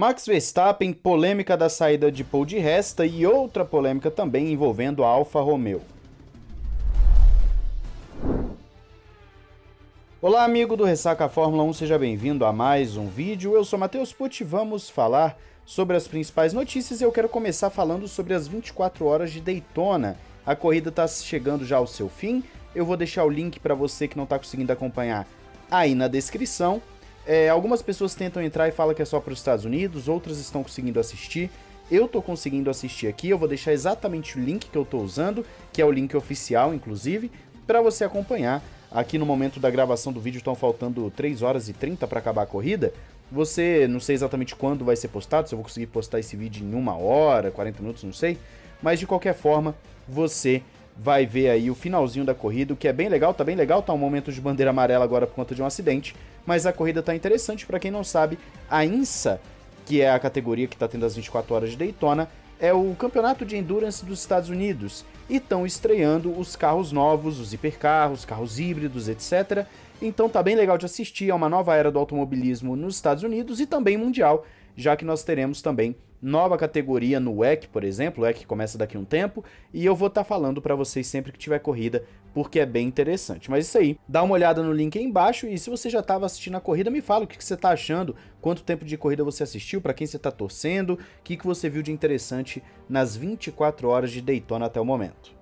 Max Verstappen, polêmica da saída de Paul di Resta e outra polêmica também envolvendo a Alfa Romeo. Olá amigo do Ressaca Fórmula 1, seja bem-vindo a mais um vídeo. Eu sou Matheus Pucci e vamos falar sobre as principais notícias. Eu quero começar falando sobre as 24 horas de Daytona. A corrida está chegando já ao seu fim. Eu vou deixar o link para você que não está conseguindo acompanhar aí na descrição. Algumas pessoas tentam entrar e falam que é só para os Estados Unidos, outras estão conseguindo assistir. Eu estou conseguindo assistir aqui, eu vou deixar exatamente o link que eu estou usando, que é o link oficial, inclusive, para você acompanhar. Aqui no momento da gravação do vídeo estão faltando 3 horas e 30 para acabar a corrida. Você, não sei exatamente quando vai ser postado, se eu vou conseguir postar esse vídeo em 1 hora, 40 minutos, não sei. Mas de qualquer forma, você vai ver aí o finalzinho da corrida, o que é bem legal, tá um momento de bandeira amarela agora por conta de um acidente, mas a corrida tá interessante. Para quem não sabe, a INSA, que é a categoria que tá tendo as 24 horas de Daytona, é o campeonato de endurance dos Estados Unidos, e estão estreando os carros novos, os hipercarros, carros híbridos, etc. Então tá bem legal de assistir, é uma nova era do automobilismo nos Estados Unidos e também mundial, já que nós teremos também nova categoria no WEC, por exemplo, o WEC começa daqui a um tempo, e eu vou estar falando para vocês sempre que tiver corrida, porque é bem interessante. Mas isso aí, dá uma olhada no link aí embaixo, e se você já estava assistindo a corrida, me fala o que você está achando, quanto tempo de corrida você assistiu, para quem você está torcendo, o que você viu de interessante nas 24 horas de Daytona até o momento.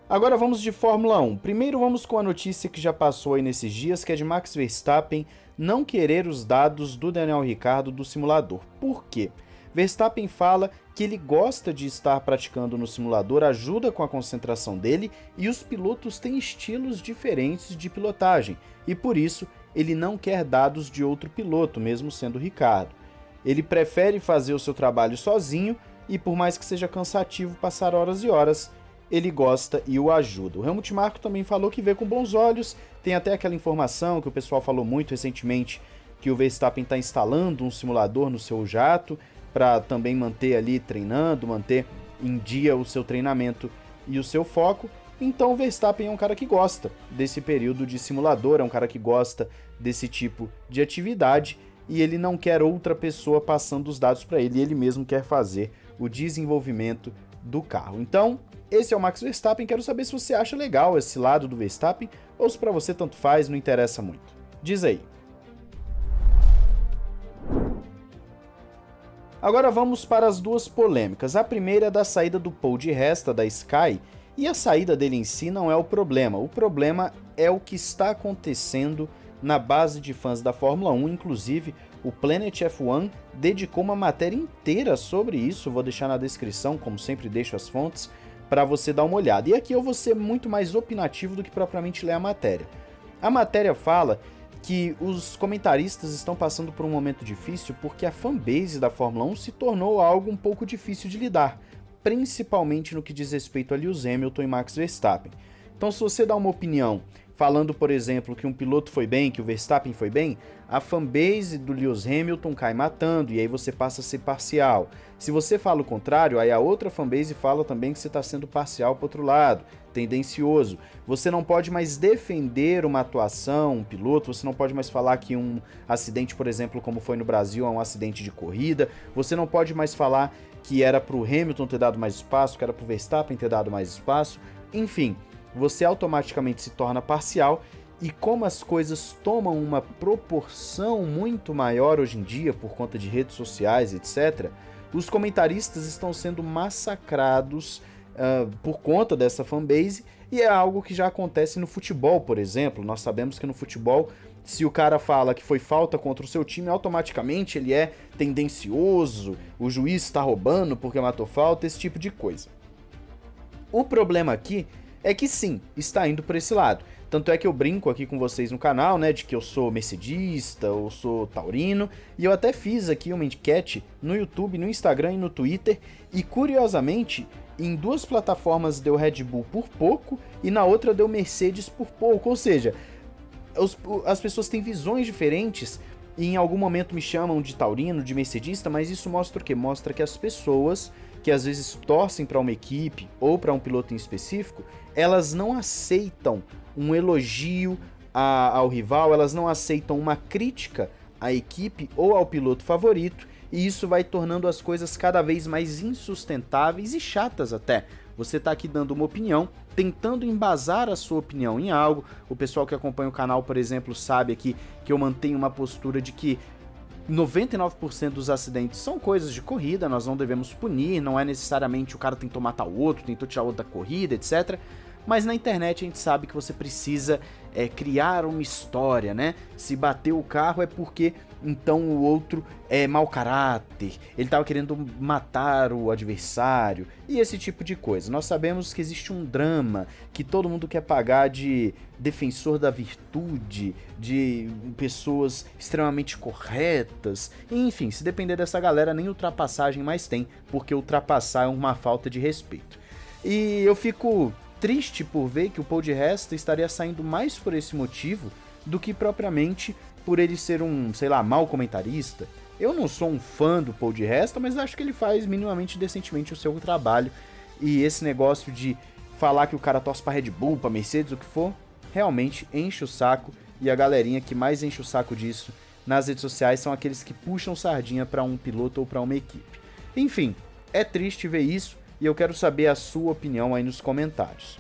Agora vamos de Fórmula 1. Primeiro vamos com a notícia que já passou aí nesses dias, que é de Max Verstappen não querer os dados do Daniel Ricciardo do simulador. Por quê? Verstappen fala que ele gosta de estar praticando no simulador, ajuda com a concentração dele e os pilotos têm estilos diferentes de pilotagem e por isso ele não quer dados de outro piloto, mesmo sendo Ricciardo. Ele prefere fazer o seu trabalho sozinho e por mais que seja cansativo passar horas e horas, ele gosta e o ajuda. O Helmut Marko também falou que vê com bons olhos, tem até aquela informação que o pessoal falou muito recentemente, que o Verstappen está instalando um simulador no seu jato, para também manter ali treinando, manter em dia o seu treinamento e o seu foco. Então o Verstappen é um cara que gosta desse período de simulador, é um cara que gosta desse tipo de atividade, e ele não quer outra pessoa passando os dados para ele, ele mesmo quer fazer o desenvolvimento do carro. Então, esse é o Max Verstappen, quero saber se você acha legal esse lado do Verstappen, ou se pra você tanto faz, não interessa muito. Diz aí. Agora vamos para as duas polêmicas. A primeira é da saída do Paul di Resta da Sky, e a saída dele em si não é o problema é o que está acontecendo na base de fãs da Fórmula 1, inclusive o Planet F1 dedicou uma matéria inteira sobre isso, vou deixar na descrição, como sempre deixo as fontes, para você dar uma olhada. E aqui eu vou ser muito mais opinativo do que propriamente ler a matéria. A matéria fala que os comentaristas estão passando por um momento difícil porque a fanbase da Fórmula 1 se tornou algo um pouco difícil de lidar, principalmente no que diz respeito a Lewis Hamilton e Max Verstappen. Então, se você dá uma opinião falando, por exemplo, que um piloto foi bem, que o Verstappen foi bem, a fanbase do Lewis Hamilton cai matando e aí você passa a ser parcial. Se você fala o contrário, aí a outra fanbase fala também que você está sendo parcial para outro lado, tendencioso. Você não pode mais defender uma atuação, um piloto, você não pode mais falar que um acidente, por exemplo, como foi no Brasil, é um acidente de corrida, você não pode mais falar que era para o Hamilton ter dado mais espaço, que era para o Verstappen ter dado mais espaço, enfim. Você automaticamente se torna parcial, e como as coisas tomam uma proporção muito maior hoje em dia por conta de redes sociais, etc., os comentaristas estão sendo massacrados por conta dessa fanbase, e é algo que já acontece no futebol, por exemplo. Nós sabemos que no futebol, se o cara fala que foi falta contra o seu time, automaticamente ele é tendencioso, o juiz está roubando porque matou falta, esse tipo de coisa. O problema aqui é que sim, está indo por esse lado. Tanto é que eu brinco aqui com vocês no canal, né, de que eu sou mercedista, eu sou taurino, e eu até fiz aqui uma enquete no YouTube, no Instagram e no Twitter, e curiosamente, em duas plataformas deu Red Bull por pouco, e na outra deu Mercedes por pouco, ou seja, as pessoas têm visões diferentes, e em algum momento me chamam de taurino, de mercedista, mas isso mostra o quê? Mostra que as pessoas que às vezes torcem para uma equipe ou para um piloto em específico, elas não aceitam um elogio ao rival, elas não aceitam uma crítica à equipe ou ao piloto favorito, e isso vai tornando as coisas cada vez mais insustentáveis e chatas até. Você está aqui dando uma opinião, tentando embasar a sua opinião em algo. O pessoal que acompanha o canal, por exemplo, sabe aqui que eu mantenho uma postura de que 99% dos acidentes são coisas de corrida, nós não devemos punir, não é necessariamente o cara tentou matar o outro, tentou tirar o outro da corrida, etc. Mas na internet a gente sabe que você precisa criar uma história, né? Se bateu o carro é porque então o outro é mau caráter, ele estava querendo matar o adversário e esse tipo de coisa. Nós sabemos que existe um drama que todo mundo quer pagar de defensor da virtude, de pessoas extremamente corretas, enfim, se depender dessa galera nem ultrapassagem mais tem, porque ultrapassar é uma falta de respeito. E eu fico triste por ver que o Paul di Resta estaria saindo mais por esse motivo do que propriamente por ele ser um, sei lá, mau comentarista. Eu não sou um fã do Paul di Resta, mas acho que ele faz minimamente decentemente o seu trabalho. E esse negócio de falar que o cara torce pra Red Bull, pra Mercedes, o que for, realmente enche o saco. E a galerinha que mais enche o saco disso nas redes sociais são aqueles que puxam sardinha pra um piloto ou pra uma equipe. Enfim, é triste ver isso e eu quero saber a sua opinião aí nos comentários.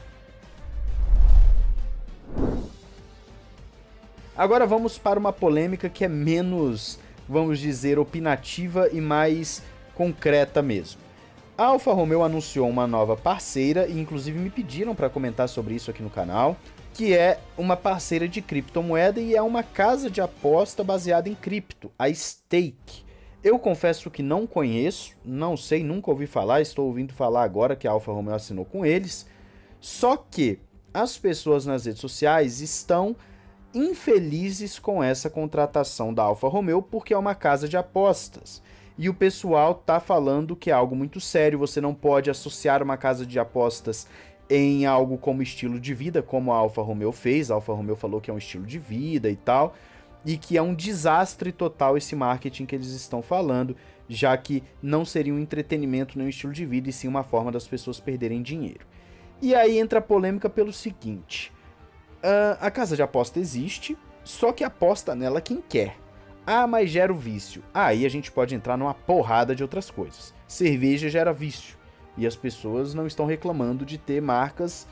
Agora vamos para uma polêmica que é menos, vamos dizer, opinativa e mais concreta mesmo. A Alfa Romeo anunciou uma nova parceira e inclusive me pediram para comentar sobre isso aqui no canal, que é uma parceira de criptomoeda e é uma casa de aposta baseada em cripto, a Stake. Eu confesso que não conheço, não sei, nunca ouvi falar, estou ouvindo falar agora que a Alfa Romeo assinou com eles, só que as pessoas nas redes sociais estão infelizes com essa contratação da Alfa Romeo porque é uma casa de apostas. E o pessoal tá falando que é algo muito sério, você não pode associar uma casa de apostas em algo como estilo de vida, como a Alfa Romeo fez. A Alfa Romeo falou que é um estilo de vida e tal, e que é um desastre total esse marketing que eles estão falando, já que não seria um entretenimento nem um estilo de vida, e sim uma forma das pessoas perderem dinheiro. E aí entra a polêmica pelo seguinte: a casa de aposta existe, só que aposta nela quem quer. Ah, mas gera o vício. Aí a gente pode entrar numa porrada de outras coisas. Cerveja gera vício. E as pessoas não estão reclamando de ter marcas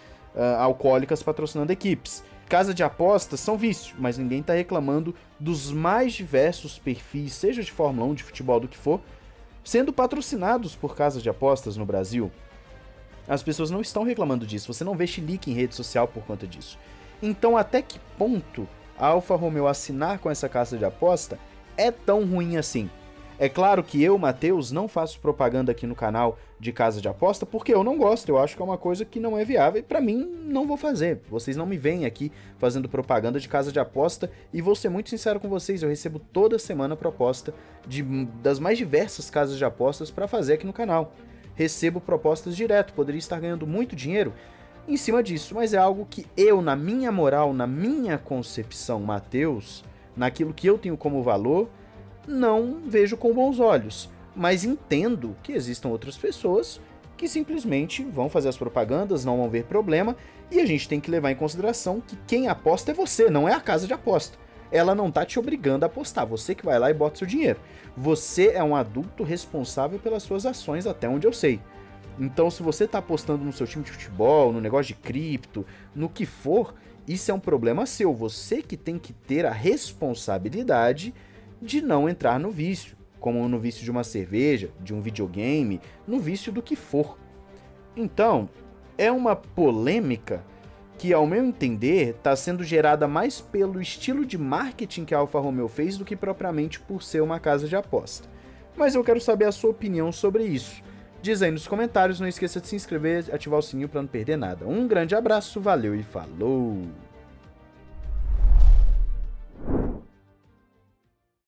alcoólicas patrocinando equipes. Casa de apostas são vício, mas ninguém está reclamando dos mais diversos perfis, seja de Fórmula 1, de futebol, do que for, sendo patrocinados por casas de apostas no Brasil. As pessoas não estão reclamando disso, você não vê chilique em rede social por conta disso. Então, até que ponto a Alfa Romeo assinar com essa casa de aposta é tão ruim assim? É claro que eu, Matheus, não faço propaganda aqui no canal de casa de aposta porque eu não gosto, eu acho que é uma coisa que não é viável e pra mim não vou fazer. Vocês não me veem aqui fazendo propaganda de casa de aposta e vou ser muito sincero com vocês, eu recebo toda semana proposta das mais diversas casas de apostas pra fazer aqui no canal. Recebo propostas direto, poderia estar ganhando muito dinheiro em cima disso, mas é algo que eu, na minha moral, na minha concepção, Matheus, naquilo que eu tenho como valor, não vejo com bons olhos. Mas entendo que existam outras pessoas que simplesmente vão fazer as propagandas, não vão ver problema, e a gente tem que levar em consideração que quem aposta é você, não é a casa de aposta. Ela não tá te obrigando a apostar, você que vai lá e bota seu dinheiro. Você é um adulto responsável pelas suas ações, até onde eu sei. Então, se você está apostando no seu time de futebol, no negócio de cripto, no que for, isso é um problema seu. Você que tem que ter a responsabilidade de não entrar no vício, como no vício de uma cerveja, de um videogame, no vício do que for. Então, é uma polêmica que, ao meu entender, está sendo gerada mais pelo estilo de marketing que a Alfa Romeo fez do que propriamente por ser uma casa de aposta. Mas eu quero saber a sua opinião sobre isso. Diz aí nos comentários, não esqueça de se inscrever e ativar o sininho para não perder nada. Um grande abraço, valeu e falou!